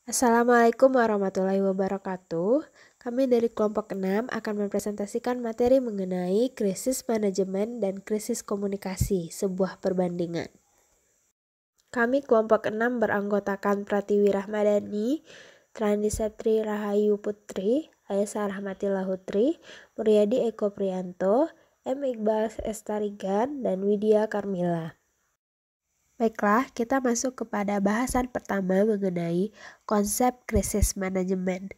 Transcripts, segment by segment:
Assalamualaikum warahmatullahi wabarakatuh. Kami dari kelompok 6 akan mempresentasikan materi mengenai krisis manajemen dan krisis komunikasi, sebuah perbandingan. Kami kelompok 6 beranggotakan Pratiwi Rahmadani, Trandi Septri Rahayu Putri, Ayesa Rahmatillah Hutri, Muryadi Eko Priyanto, M. Iqbal Estarigan, dan Widya Karmila. Baiklah, kita masuk kepada bahasan pertama mengenai konsep krisis manajemen.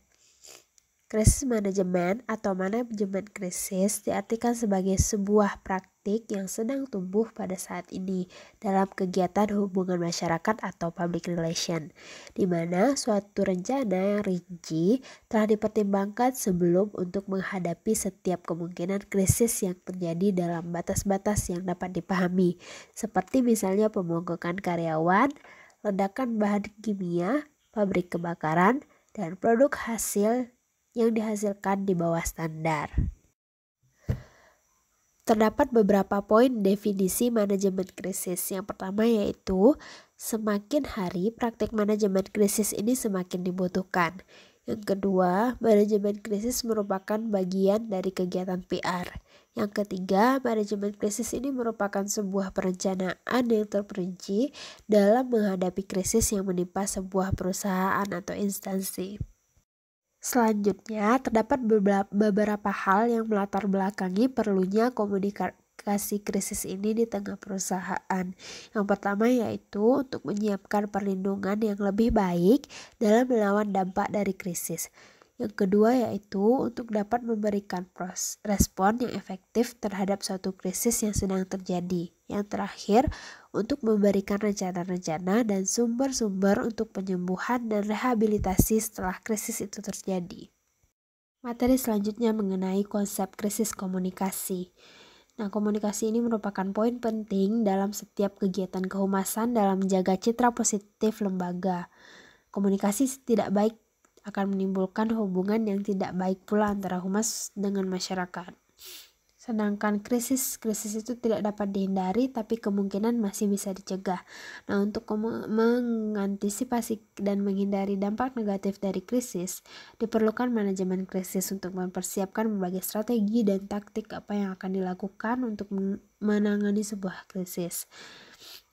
Krisis manajemen atau manajemen krisis diartikan sebagai sebuah praktik yang sedang tumbuh pada saat ini dalam kegiatan hubungan masyarakat atau public relation, di mana suatu rencana yang rinci telah dipertimbangkan sebelum untuk menghadapi setiap kemungkinan krisis yang terjadi dalam batas-batas yang dapat dipahami, seperti misalnya pemogokan karyawan, ledakan bahan kimia, pabrik kebakaran, dan produk hasil yang dihasilkan di bawah standar. Terdapat beberapa poin definisi manajemen krisis. Yang pertama yaitu semakin hari praktik manajemen krisis ini semakin dibutuhkan. Yang kedua, manajemen krisis merupakan bagian dari kegiatan PR. Yang ketiga, manajemen krisis ini merupakan sebuah perencanaan yang terperinci dalam menghadapi krisis yang menimpa sebuah perusahaan atau instansi. Selanjutnya, terdapat beberapa hal yang melatar belakangi perlunya komunikasi krisis ini di tengah perusahaan. Yang pertama yaitu untuk menyiapkan perlindungan yang lebih baik dalam melawan dampak dari krisis. Yang kedua yaitu untuk dapat memberikan respon yang efektif terhadap suatu krisis yang sedang terjadi. Yang terakhir, untuk memberikan rencana-rencana dan sumber-sumber untuk penyembuhan dan rehabilitasi setelah krisis itu terjadi. Materi selanjutnya mengenai konsep krisis komunikasi. Nah, komunikasi ini merupakan poin penting dalam setiap kegiatan kehumasan dalam menjaga citra positif lembaga. Komunikasi tidak baik akan menimbulkan hubungan yang tidak baik pula antara humas dengan masyarakat. Sedangkan krisis itu tidak dapat dihindari, tapi kemungkinan masih bisa dicegah. Nah, untuk mengantisipasi dan menghindari dampak negatif dari krisis, diperlukan manajemen krisis untuk mempersiapkan berbagai strategi dan taktik apa yang akan dilakukan untuk menangani sebuah krisis.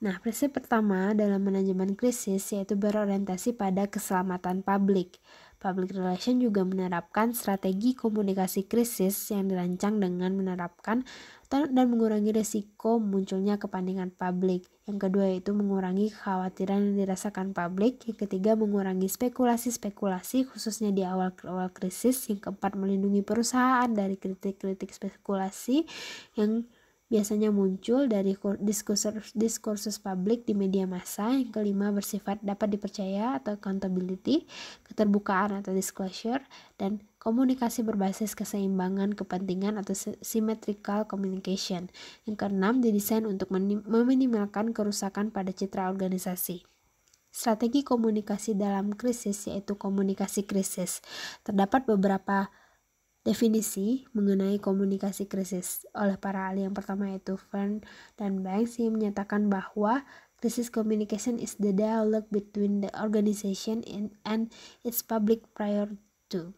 Nah, prinsip pertama dalam manajemen krisis yaitu berorientasi pada keselamatan publik. Public relation juga menerapkan strategi komunikasi krisis yang dirancang dengan menerapkan dan mengurangi risiko munculnya kepentingan publik. Yang kedua yaitu mengurangi kekhawatiran yang dirasakan publik. Yang ketiga mengurangi spekulasi khususnya di awal krisis. Yang keempat melindungi perusahaan dari kritik-kritik spekulasi yang biasanya muncul dari diskursus publik di media massa. Yang kelima bersifat dapat dipercaya atau accountability, keterbukaan atau disclosure, dan komunikasi berbasis keseimbangan kepentingan atau symmetrical communication. Yang keenam didesain untuk meminimalkan kerusakan pada citra organisasi. Strategi komunikasi dalam krisis yaitu komunikasi krisis. Terdapat beberapa definisi mengenai komunikasi krisis oleh para ahli. Yang pertama yaitu Fern dan Banks yang menyatakan bahwa crisis communication is the dialogue between the organization and its public prior to,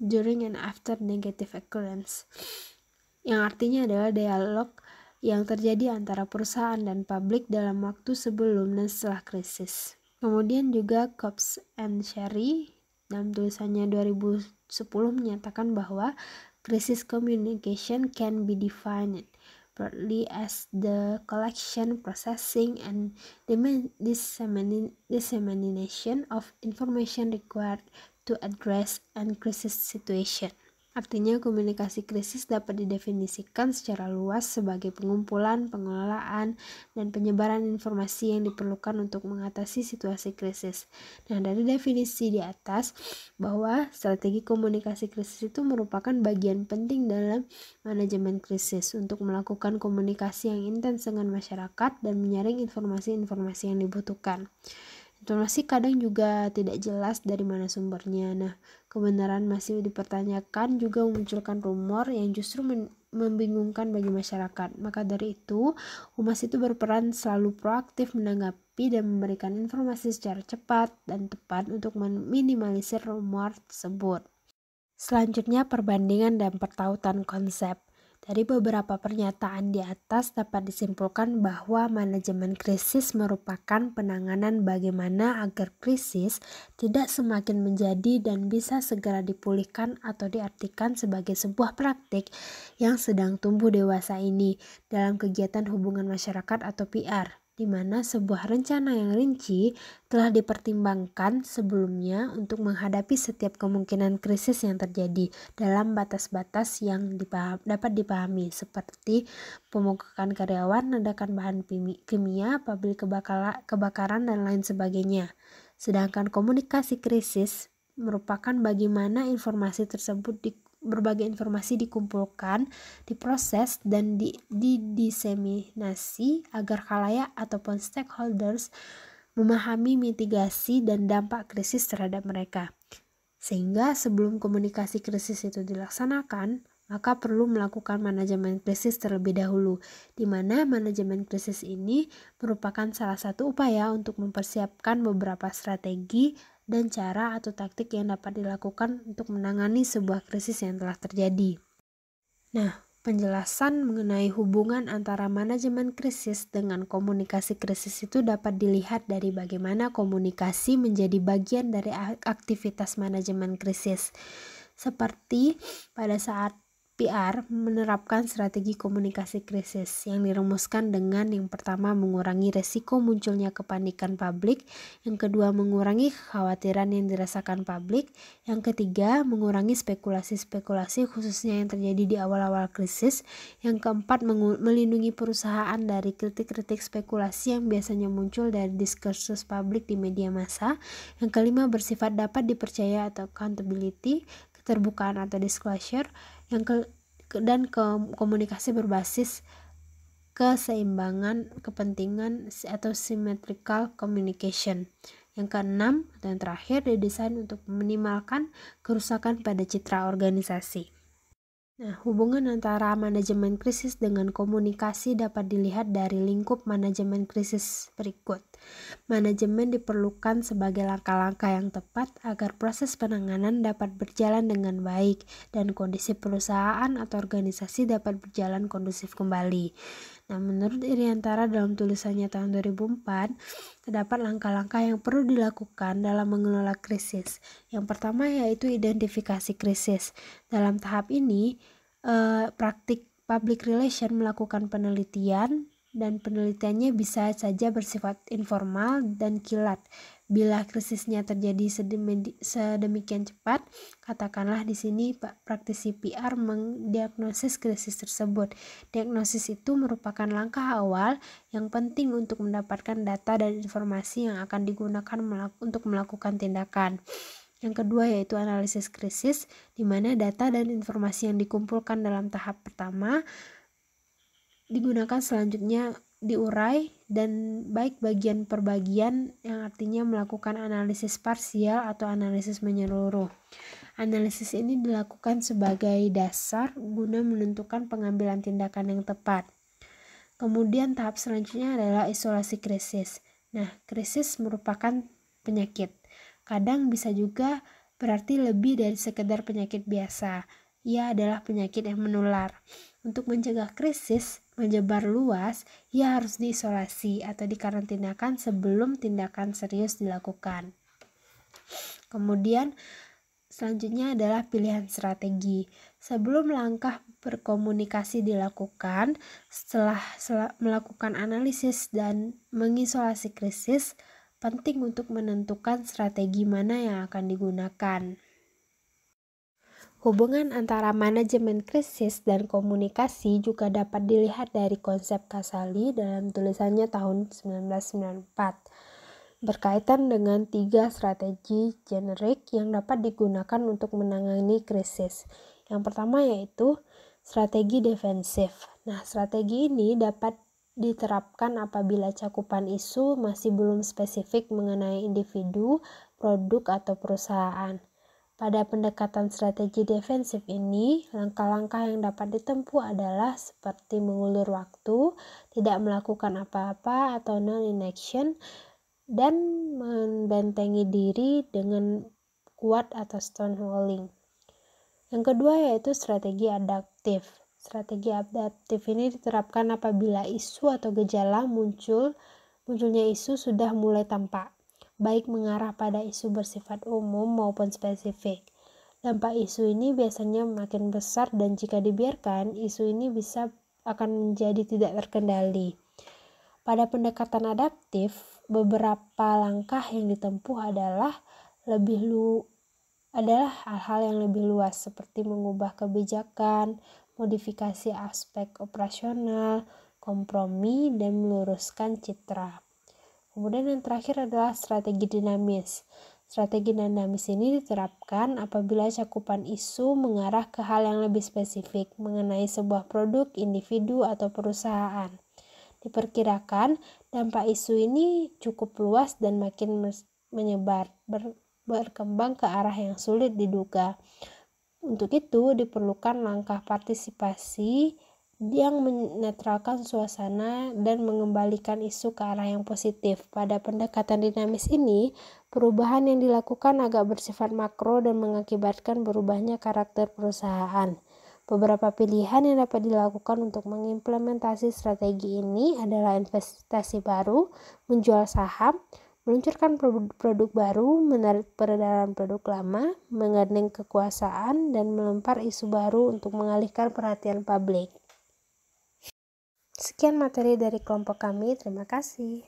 during and after negative occurrence. Yang artinya adalah dialog yang terjadi antara perusahaan dan publik dalam waktu sebelum dan setelah krisis. Kemudian juga Cobbs and Sherry dalam tulisannya 2010 menyatakan bahwa crisis communication can be defined broadly as the collection, processing, and dissemination of information required to address a crisis situation. Artinya, komunikasi krisis dapat didefinisikan secara luas sebagai pengumpulan, pengelolaan, dan penyebaran informasi yang diperlukan untuk mengatasi situasi krisis. Nah, dari definisi di atas, bahwa strategi komunikasi krisis itu merupakan bagian penting dalam manajemen krisis untuk melakukan komunikasi yang intens dengan masyarakat dan menyaring informasi-informasi yang dibutuhkan. Informasi kadang juga tidak jelas dari mana sumbernya. Nah, kebenaran masih dipertanyakan juga memunculkan rumor yang justru membingungkan bagi masyarakat. Maka dari itu, humas itu berperan selalu proaktif menanggapi menanggapi dan memberikan informasi secara cepat dan tepat untuk meminimalisir rumor tersebut. Selanjutnya, perbandingan dan pertautan konsep. Dari beberapa pernyataan di atas dapat disimpulkan bahwa manajemen krisis merupakan penanganan bagaimana agar krisis tidak semakin menjadi dan bisa segera dipulihkan atau diartikan sebagai sebuah praktik yang sedang tumbuh dewasa ini dalam kegiatan hubungan masyarakat atau PR, di mana sebuah rencana yang rinci telah dipertimbangkan sebelumnya untuk menghadapi setiap kemungkinan krisis yang terjadi dalam batas-batas yang dapat dipahami seperti pemugakan karyawan, ledakan bahan kimia, pabrik kebakaran, dan lain sebagainya. Sedangkan komunikasi krisis merupakan bagaimana informasi tersebut berbagai informasi dikumpulkan, diproses, dan didiseminasi agar khalayak ataupun stakeholders memahami mitigasi dan dampak krisis terhadap mereka. Sehingga sebelum komunikasi krisis itu dilaksanakan, maka perlu melakukan manajemen krisis terlebih dahulu, di mana manajemen krisis ini merupakan salah satu upaya untuk mempersiapkan beberapa strategi dan cara atau taktik yang dapat dilakukan untuk menangani sebuah krisis yang telah terjadi. Nah, penjelasan mengenai hubungan antara manajemen krisis dengan komunikasi krisis itu dapat dilihat dari bagaimana komunikasi menjadi bagian dari aktivitas manajemen krisis. Seperti pada saat PR menerapkan strategi komunikasi krisis yang dirumuskan dengan yang pertama mengurangi resiko munculnya kepanikan publik, yang kedua mengurangi kekhawatiran yang dirasakan publik, yang ketiga mengurangi spekulasi-spekulasi khususnya yang terjadi di awal-awal krisis, yang keempat melindungi perusahaan dari kritik-kritik spekulasi yang biasanya muncul dari diskursus publik di media massa, yang kelima bersifat dapat dipercaya atau accountability, keterbukaan atau disclosure, dan komunikasi berbasis keseimbangan kepentingan atau symmetrical communication. Yang keenam dan terakhir didesain untuk meminimalkan kerusakan pada citra organisasi. Nah, hubungan antara manajemen krisis dengan komunikasi dapat dilihat dari lingkup manajemen krisis berikut. Manajemen diperlukan sebagai langkah-langkah yang tepat agar proses penanganan dapat berjalan dengan baik dan kondisi perusahaan atau organisasi dapat berjalan kondusif kembali. Nah, menurut Iriantara dalam tulisannya tahun 2004, terdapat langkah-langkah yang perlu dilakukan dalam mengelola krisis. Yang pertama yaitu identifikasi krisis. Dalam tahap ini, praktik public relation melakukan penelitian, dan penelitiannya bisa saja bersifat informal dan kilat. Bila krisisnya terjadi sedemikian cepat, katakanlah di sini praktisi PR mendiagnosis krisis tersebut. Diagnosis itu merupakan langkah awal yang penting untuk mendapatkan data dan informasi yang akan digunakan untuk melakukan tindakan. Yang kedua yaitu analisis krisis, di mana data dan informasi yang dikumpulkan dalam tahap pertama digunakan selanjutnya diurai dan baik bagian per bagian, yang artinya melakukan analisis parsial atau analisis menyeluruh. Analisis ini dilakukan sebagai dasar guna menentukan pengambilan tindakan yang tepat. Kemudian tahap selanjutnya adalah isolasi krisis. Nah, krisis merupakan penyakit. Kadang bisa juga berarti lebih dari sekedar penyakit biasa. Ia adalah penyakit yang menular. Untuk mencegah krisis menyebar luas, ia harus diisolasi atau dikarantinakan sebelum tindakan serius dilakukan. Kemudian selanjutnya adalah pilihan strategi. Sebelum langkah berkomunikasi dilakukan, setelah melakukan analisis dan mengisolasi krisis, penting untuk menentukan strategi mana yang akan digunakan. Hubungan antara manajemen krisis dan komunikasi juga dapat dilihat dari konsep Casali dalam tulisannya tahun 1994, berkaitan dengan 3 strategi generik yang dapat digunakan untuk menangani krisis. Yang pertama yaitu strategi defensif. Nah, strategi ini dapat diterapkan apabila cakupan isu masih belum spesifik mengenai individu, produk, atau perusahaan. Pada pendekatan strategi defensif ini, langkah-langkah yang dapat ditempuh adalah seperti mengulur waktu, tidak melakukan apa-apa atau non-inaction, dan membentengi diri dengan kuat atau stonewalling. Yang kedua yaitu strategi adaptif. Strategi adaptif ini diterapkan apabila isu atau gejala munculnya isu sudah mulai tampak, baik mengarah pada isu bersifat umum maupun spesifik. Dampak isu ini biasanya makin besar dan jika dibiarkan, isu ini akan menjadi tidak terkendali. Pada pendekatan adaptif, beberapa langkah yang ditempuh adalah hal-hal yang lebih luas seperti mengubah kebijakan, modifikasi aspek operasional, kompromi, dan meluruskan citra. Kemudian yang terakhir adalah strategi dinamis. Strategi dinamis ini diterapkan apabila cakupan isu mengarah ke hal yang lebih spesifik mengenai sebuah produk, individu, atau perusahaan. Diperkirakan dampak isu ini cukup luas dan makin menyebar, berkembang ke arah yang sulit diduga. Untuk itu diperlukan langkah partisipasi yang menetralkan suasana dan mengembalikan isu ke arah yang positif. Pada pendekatan dinamis ini, perubahan yang dilakukan agak bersifat makro dan mengakibatkan berubahnya karakter perusahaan. Beberapa pilihan yang dapat dilakukan untuk mengimplementasi strategi ini adalah investasi baru, menjual saham, meluncurkan produk baru, menarik peredaran produk lama, menggandeng kekuasaan, dan melempar isu baru untuk mengalihkan perhatian publik. Sekian materi dari kelompok kami, terima kasih.